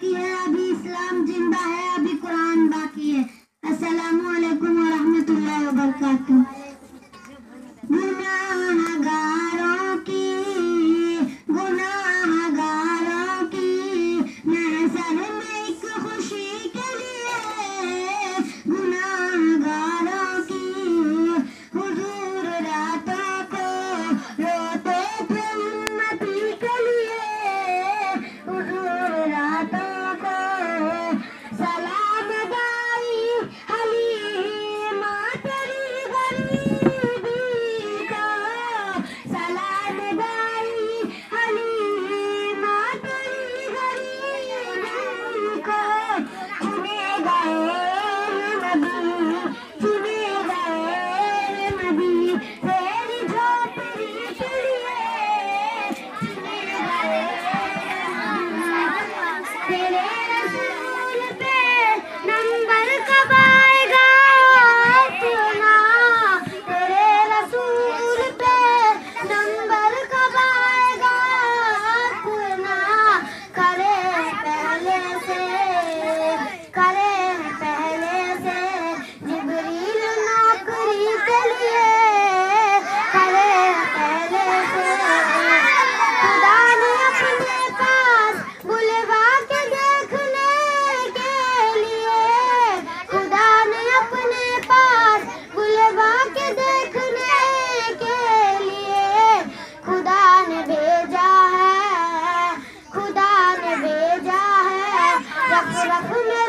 बाकी है, अभी इस्लाम जिंदा है, अभी कुरान बाकी है। अस्सलामु अलैकुम व रहमतुल्लाहि व बरकातुहू। गुनाहगारों की महज़र में एक खुशी के लिए, गुनाहगारों की हुजूर रातों को रोते थे उम्मती के लिए, हुजूर रातों को सलाम गाई हलीमा तेरी गरीबी को, सलाम गाई हलीमा तेरी गरीबी को। चुने गए नबी, चुने गए नबी तेरी झोपड़ी के लिए, चुने गए तेरे रसूल पे नंबर कब आएगा अपना, तेरे रसूल पे नंबर कब आएगा अपना। करे पहले से जिब्रील नौकरी के लिए, करे पहले से खुदा ने अपने पास बुलवा के देखने के लिए, खुदा ने अपने पास बुलवा के देखने के लिए, खुदा ने भेजा है, खुदा ने भेजा है रफ रफ में